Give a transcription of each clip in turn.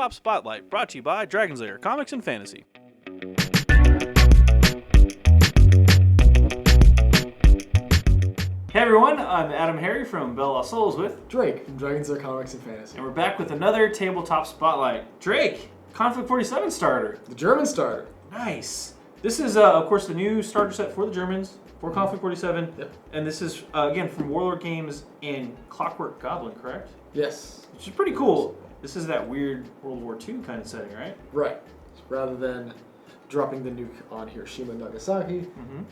Tabletop Spotlight, brought to you by Dragon's Lair Comics and Fantasy. Hey everyone, I'm AdamHarry from Bell Lost Souls with Drake from Dragon's Lair Comics and Fantasy. and we're back with another Tabletop Spotlight. Drake, Konflikt 47 starter. The German starter. Nice. This is, of course, the new starter set for the Germans, for Konflikt 47. Yep. And this is, again, from Warlord Games and Clockwork Goblin, correct? Yes. Which is pretty cool. This is that weird World War II kind of setting, right? Right. Rather than dropping the nuke on Hiroshima and Nagasaki,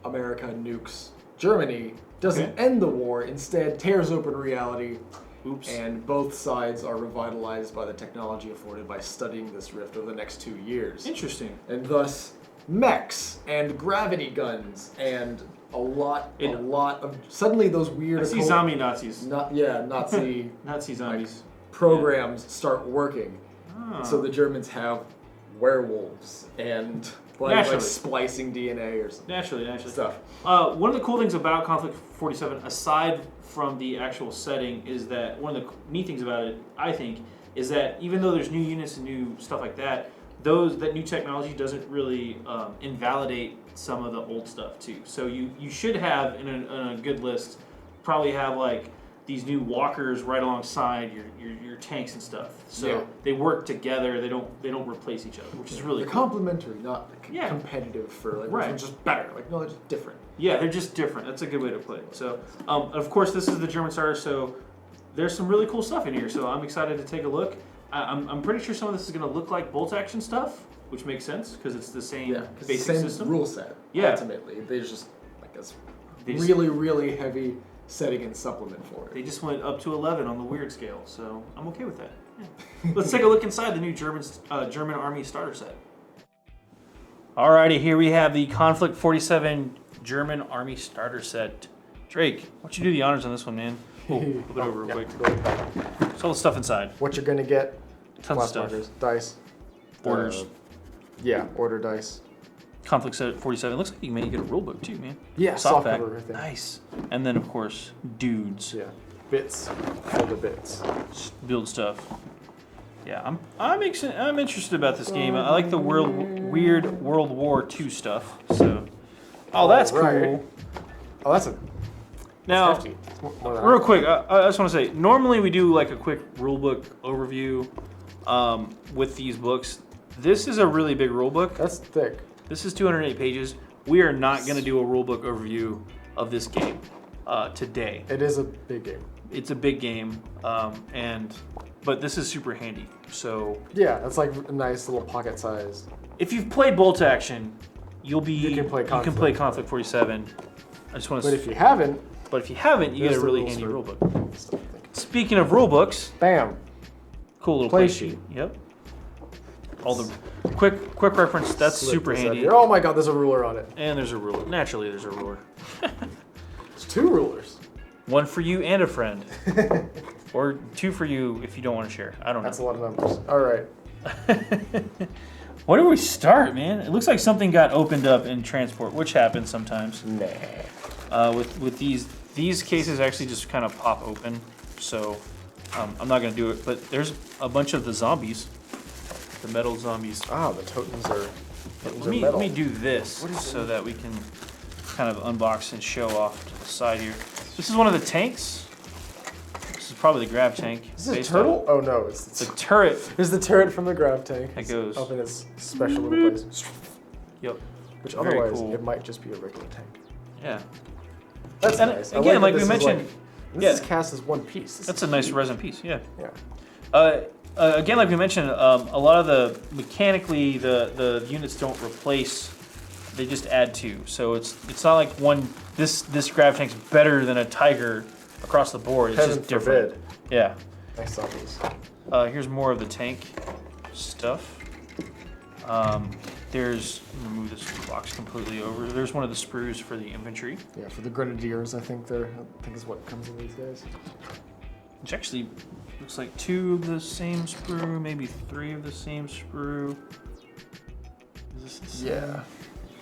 America nukes Germany, doesn't end the war, instead tears open reality. Oops. And both sides are revitalized by the technology afforded by studying this rift over the next 2 years. Interesting. And thus, mechs and gravity guns and a lot of suddenly those weird. I see zombie Nazis. Nazi Nazi zombies. programs start working. Oh. So the Germans have werewolves and like splicing DNA or something. Naturally. Stuff. One of the cool things about Konflikt 47, aside from the actual setting, is that one of the neat things about it, I think, is that even though there's new units and new stuff like that, that new technology doesn't really invalidate some of the old stuff too. So you should have in a good list probably have like these new walkers right alongside your tanks and stuff. So they work together. They don't replace each other, which is really they're cool. complementary, not competitive for like which one's just better. Like no, they're just different. Yeah, they're just different. That's a good way to play it. So of course this is the German starter. So there's some really cool stuff in here. So I'm excited to take a look. I'm pretty sure some of this is going to look like bolt action stuff, which makes sense because it's the same basic system. Rule set. Yeah. Ultimately, they just like this really heavy setting and supplement for it. They just went up to 11 on the weird scale, so I'm okay with that. Yeah. Let's take a look inside the new German Army starter set. Alrighty, here we have the Konflikt 47 German Army starter set. Drake, why don't you do the honors on this one, man? Oh, flip it over real quick. There's all the stuff inside. What you're gonna get? Tons of stuff. Markers, dice, Orders. Order dice. Konflikt 47. Looks like you may get a rulebook too, man. Yeah, soft cover, I think. Nice. And then of course, dudes. Yeah, bits. All the bits. Build stuff. Yeah, I'm interested about this game. I like the weird World War II stuff. So, that's cool. Oh, that's now. hefty. Real quick, I just want to say, normally we do like a quick rulebook overview with these books. This is a really big rulebook. That's thick. This is 208 pages. We are not going to do a rulebook overview of this game today. It is a big game. It's a big game, but this is super handy. So yeah, that's like a nice little pocket size. if you've played bolt action, you can play Konflikt 47. I just want to. But if you haven't, you get a really handy rulebook. Speaking of rulebooks, bam, cool little play play sheet. Yep. All the quick reference. That's super handy. Oh my God, there's a ruler on it. And there's a ruler. Naturally, there's a ruler. It's 2 rulers. One for you and a friend, or 2 for you if you don't want to share. I don't know. That's a lot of numbers. All right. Where do we start, man? It looks like something got opened up in transport, which happens sometimes. Nah. With these cases actually just kind of pop open, so I'm not gonna do it. But there's a bunch of the zombies, the metal zombies. Ah, the totems are. Let me do this so that we can kind of unbox and show off to the side here. This is one of the tanks. This is probably the grav tank. Is this a turtle? Oh no, it's the turret. There's the turret from the grav tank. That goes up in its special little place. Yep. Which Very otherwise cool. it might just be a regular tank. Yeah. That's and nice. Again, like we mentioned, this is cast as one piece. That's a nice resin piece. Yeah. Yeah. Again, like we mentioned, a lot of the mechanically the units don't replace; they just add to. So it's not like this grav tank's better than a Tiger across the board. It's Heaven just different. forbid. Yeah. Nice zombies. Here's more of the tank stuff. There's let me move this box completely over. There's one of the sprues for the infantry. Yeah, for the grenadiers, I think is what comes in these guys. Which actually looks like 2 of the same sprue, maybe 3 of the same sprue. Is this the same? Yeah.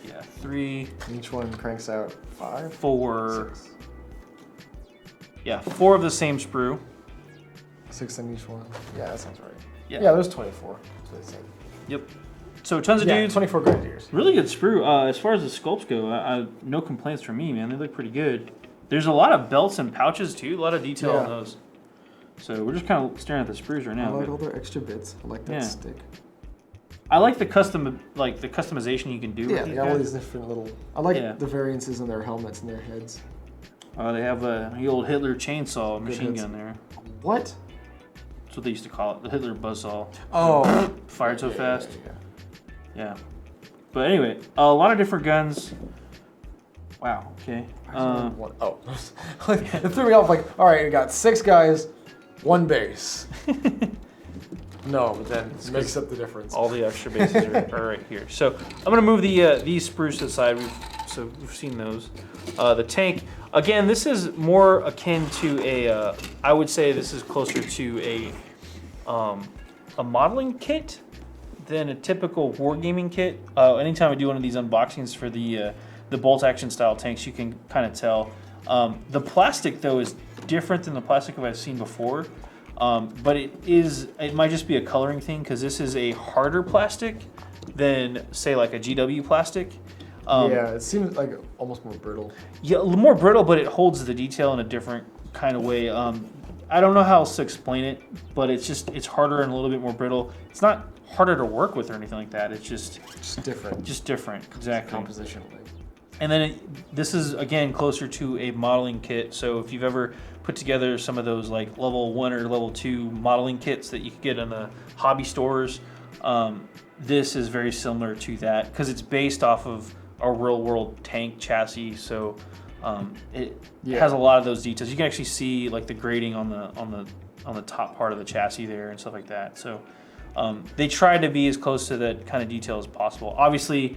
Yeah, 3. And each one cranks out 5? 4. 6. Yeah, 4 of the same sprue. 6 on each one. Yeah, that sounds right. Yeah, there's 24. That's what they said. Yep. So tons of dudes. 24 grenadiers. Really good sprue. As far as the sculpts go, no complaints from me, man. They look pretty good. There's a lot of belts and pouches too. A lot of detail on those. So we're just kind of staring at the sprues right now. I like all their extra bits. I like that stick. I like the customization you can do. Yeah, with they got all these different little. I like the variances in their helmets and their heads. They have the old Hitler chainsaw machine gun there. What? That's what they used to call it. The Hitler buzzsaw. Oh. Fired so fast. Yeah. But anyway, a lot of different guns. Wow. Okay. It threw me off. Like, all right, you got 6 guys, 1 base. No, but then it makes up the difference. All the extra bases are right here. So I'm gonna move these sprues to the side. We've seen those. The tank. Again, this is more akin to a. I would say this is closer to a modeling kit than a typical wargaming kit. Anytime I do one of these unboxings for the bolt action style tanks, you can kind of tell. The plastic though is different than the plastic I've seen before, but it might just be a coloring thing because this is a harder plastic than say like a GW plastic. It seems like almost more brittle. Yeah, more brittle, but it holds the detail in a different kind of way. I don't know how else to explain it, but it's harder and a little bit more brittle. It's not harder to work with or anything like that. It's just different. Just different, exactly. Compositionally. And then this is again closer to a modeling kit. So if you've ever put together some of those like level 1 or level 2 modeling kits that you could get in the hobby stores, this is very similar to that because it's based off of a real world tank chassis. So it has a lot of those details. You can actually see like the grading on the top part of the chassis there and stuff like that. So they try to be as close to that kind of detail as possible. Obviously,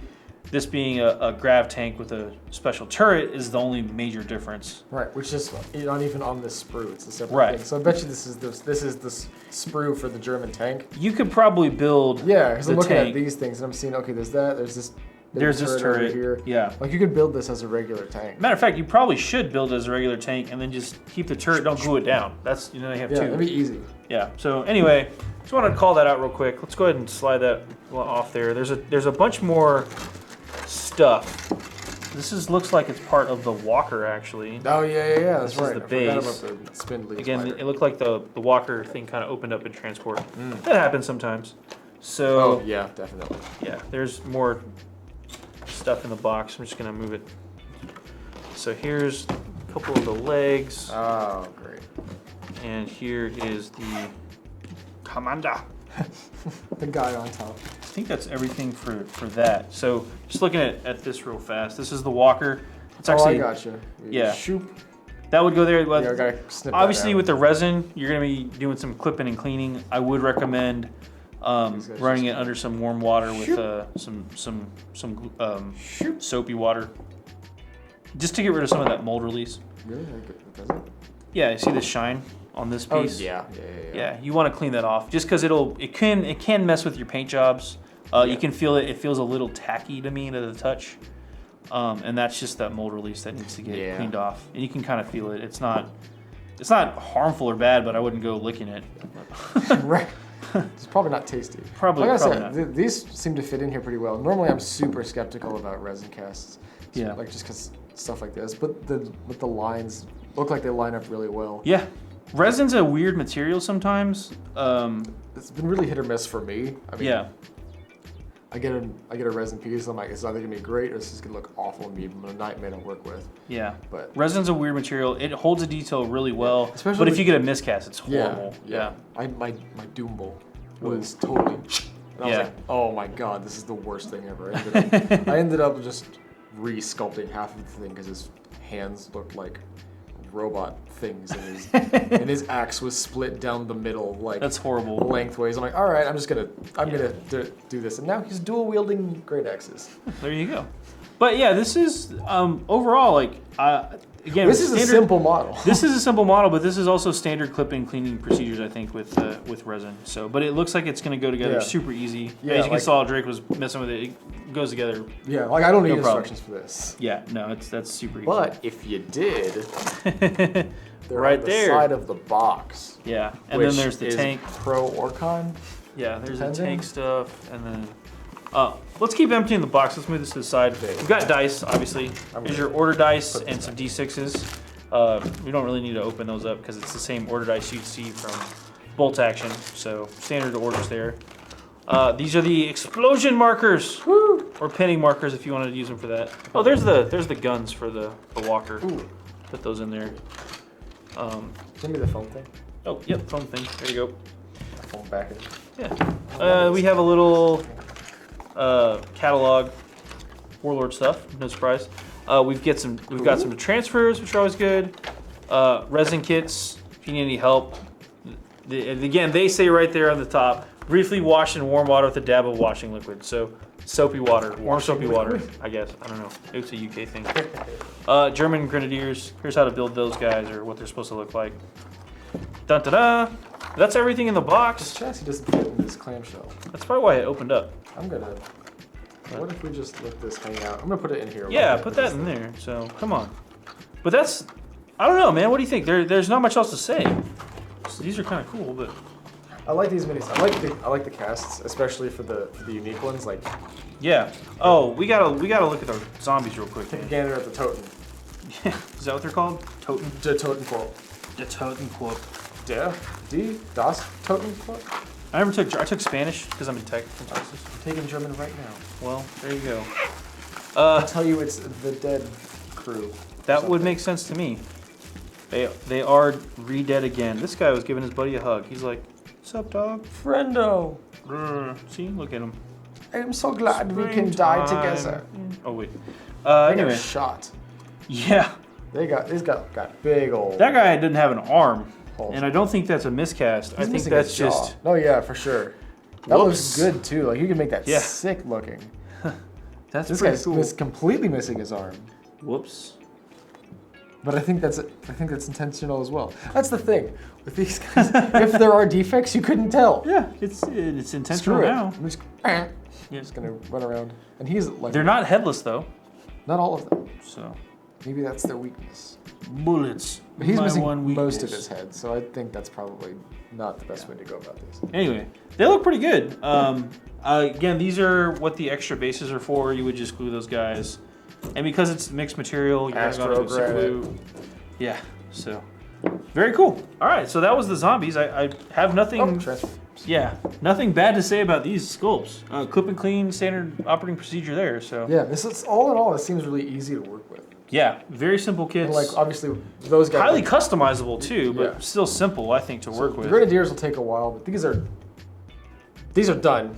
this being a grav tank with a special turret is the only major difference. Right, which is not even on this sprue. It's a separate thing. So I bet you this is the sprue for the German tank. You could probably build. Yeah, because I'm looking at these things and I'm seeing, okay, there's this turret here. Yeah. Like you could build this as a regular tank. Matter of fact, you probably should build it as a regular tank and then just keep the turret, don't glue it down. That's, you have two. Yeah, that'd be easy. Yeah, so anyway, just wanted to call that out real quick. Let's go ahead and slide that off there. There's a bunch more stuff. This looks like it's part of the walker, actually. Oh, yeah, that's right. This is the base. About the spindly Again, spider. it looked like the walker thing kind of opened up in transport. That happens sometimes. So, yeah, definitely. Yeah, there's more stuff in the box. I'm just going to move it. So here's a couple of the legs. Oh, great. And here is the commander. The guy on top. I think that's everything for that. So just looking at this real fast. This is the walker. It's actually, I gotcha. Yeah. Shoop. That would go there. Yeah, I gotta snip obviously, that out. with the resin, you're going to be doing some clipping and cleaning. I would recommend running it under some warm water with some soapy water, just to get rid of some of that mold release. Really? Does it? Yeah, you see the shine on this piece? Oh, yeah. Yeah, you want to clean that off, just because it can mess with your paint jobs. You can feel it. It feels a little tacky to me to the touch, and that's just that mold release that needs to get cleaned off. And you can kind of feel it. It's not harmful or bad, but I wouldn't go licking it. Right. It's probably not tasty. Probably not. not. These seem to fit in here pretty well. Normally, I'm super skeptical about resin casts. Yeah. Like just because stuff like this, but the lines look like they line up really well. Yeah. Resin's a weird material sometimes. It's been really hit or miss for me. I mean, yeah. I get a resin piece. I'm like, it's either gonna be great or it's just gonna look awful and be a nightmare to work with. Yeah. But resin's a weird material. It holds a detail really well. Especially but if you get a miscast, it's horrible. Yeah. My Doom Bowl was totally. And I was like, oh my god, this is the worst thing ever. I ended up just re-sculpting half of the thing because his hands looked like robot things and his axe was split down the middle, like that's horrible, lengthways. I'm like, all right, I'm gonna do this, and now he's dual wielding great axes. There you go. But yeah, this is overall like again. This is a simple model. This is a simple model, but this is also standard clipping cleaning procedures, I think, with resin. So, but it looks like it's gonna go together super easy. Yeah, as you can saw, Drake was messing with it. It goes together. Yeah, like I don't need instructions for this. Yeah, no, that's super easy. But if you did, they're right on the there, side of the box. Yeah, and then there's the tank. Pro or con? Yeah, there's the tank stuff, and then let's keep emptying the box. Let's move this to the side. We've got dice, obviously. Here's your order dice and some D6s. We don't really need to open those up because it's the same order dice you'd see from Bolt Action. So standard orders there. These are the explosion markers, or pinning markers if you wanted to use them for that. Oh, there's the guns for the walker. Ooh. Put those in there. Give me the foam thing. Oh, yep, foam thing. There you go. Foam package. Yeah. We have a little catalog, Warlord stuff. No surprise. We've got some transfers, which are always good. Resin kits, if you need any help. Again, they say right there on the top, briefly wash in warm water with a dab of washing liquid. So soapy water, warm soapy water, I guess. I don't know. It's a UK thing. German Grenadiers. Here's how to build those guys or what they're supposed to look like. Dun da da. That's everything in the box. This chassis doesn't fit in this clamshell. That's probably why it opened up. What if we just let this hang out? I'm gonna put it in here. Yeah, put that in there. So come on. But that's, I don't know, man. What do you think? There's not much else to say. So these are kind of cool, but I like these minis. I like the casts, especially for the unique ones. Like, yeah. Oh, we gotta look at the zombies real quick. take a gander at the Toten. Yeah. Is that what they're called? Toten. Der Totenkorb. The Totenkorb. Das Totenkorb. I took Spanish because I'm in tech classes. I'm taking German right now. Well, there you go. I'll tell you, it's the dead crew. That would make sense to me. They are re-dead again. This guy was giving his buddy a hug. He's like, "What's up, dog? Friendo." See, look at him. I'm so glad we can die together. Oh wait. Anyway, Anyway, shot. yeah, These got big old. that guy didn't have an arm, holes. and I don't think that's a miscast. I think missing that's his jaw. just. Oh yeah, for sure. That Whoops. looks good too. Like you can make that Yeah. sick looking. That's This pretty guy's cool. completely missing his arm. Whoops. But I think that's intentional as well. That's the thing with these guys. If there are defects, you couldn't tell. Yeah, it's intentional Screw it. now. I'm Yeah. just gonna run around, and he's like. They're not headless though, Not all of them. so Maybe that's their weakness. bullets. But he's My missing one most of weakness. his head, so I think that's probably not the best way to go about this. Anyway, they look pretty good. Again, these are what the extra bases are for. You would just glue those guys. And because it's mixed material, you have to Astro glue. Yeah, so very cool. All right, so that was the zombies. I have nothing. Oh, transfer. Yeah, nothing bad to say about these sculpts. Clip and clean, standard operating procedure there. So Yeah, this is all in all. This seems really easy to work with. yeah, very simple kits. And like obviously those guys. highly customizable too, but Yeah. still simple, I think, to work The with. Grenadiers will take a while, but these are done.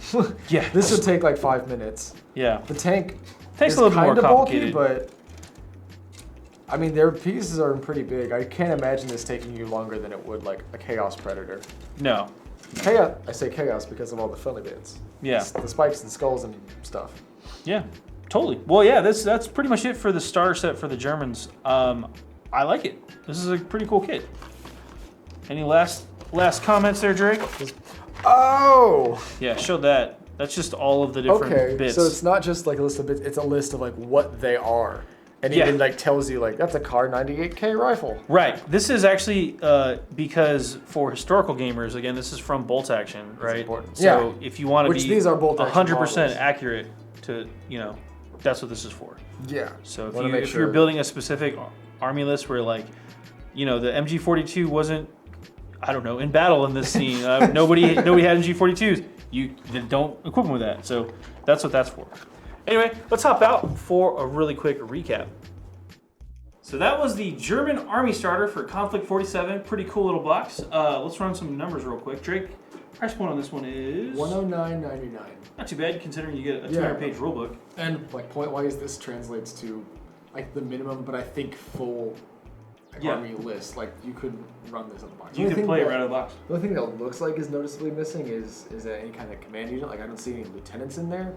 Yeah, This should take like 5 minutes. yeah. The tank Takes is a little more kind of complicated. bulky, but I mean their pieces are pretty big. I can't imagine this taking you longer than it would like a Chaos Predator. No. Chaos, I say Chaos because of all the friendly bits. Yeah. The spikes and skulls and stuff. Yeah. Totally. Well, yeah. That's pretty much it for the starter set for the Germans. I like it. This is a pretty cool kit. Any last comments there, Drake? Oh! Yeah. Show that. That's just all of the different Okay, bits. so it's not just like a list of bits, it's a list of like what they are. And Yeah. even like tells you like that's a Kar 98K rifle. Right. This is actually because for historical gamers, again, this is from Bolt Action, right? important. So Yeah. if you want to Which be these are Bolt Action 100% models. accurate to, that's what this is for. Yeah. So Wanna make if you're sure- building a specific army list where like, the MG42 wasn't, I don't know, in battle in this scene, nobody had MG42s, you don't equip them with that. So that's what that's for. Anyway, let's hop out for a really quick recap. So that was the German Army Starter for Konflikt 47. Pretty cool little box. Let's run some numbers real quick. Drake, price point on this one is $109.99. not too bad considering you get a Yeah. 200-page rulebook. And like point-wise, this translates to like the minimum, but I think full Yeah. army list. Like you could run this on the box. You can play it right out of the box. The only thing that looks like is noticeably missing is that any kind of command unit. Like I don't see any lieutenants in there.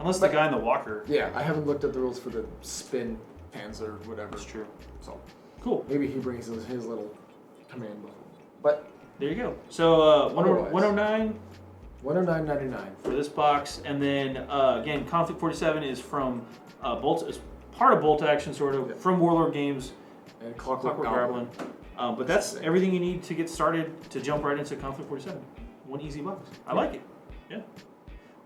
Unless the guy in the walker. Yeah, I haven't looked at the rules for the spin panzer, whatever. That's true. So Cool. maybe he brings his little command book. But There you go. So Otherwise. 109 $109.99. for this box, and then again, Konflikt 47 is from Bolt. It's part of Bolt Action, sort of, Yeah. from Warlord Games. And Clockwork Goblin. But that's everything you need to get started to jump right into Konflikt 47. One easy box. I like it. Yeah.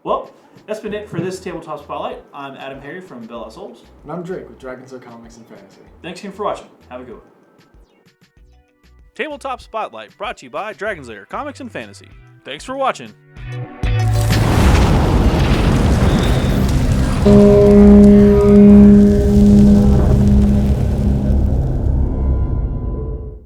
Well, that's been it for this Tabletop Spotlight. I'm AdamHarry from Bella Souls. And I'm Drake with Dragons Are Comics and Fantasy. Thanks again for watching. Have a good one. Tabletop Spotlight brought to you by Dragon's Lair Comics and Fantasy. Thanks for watching.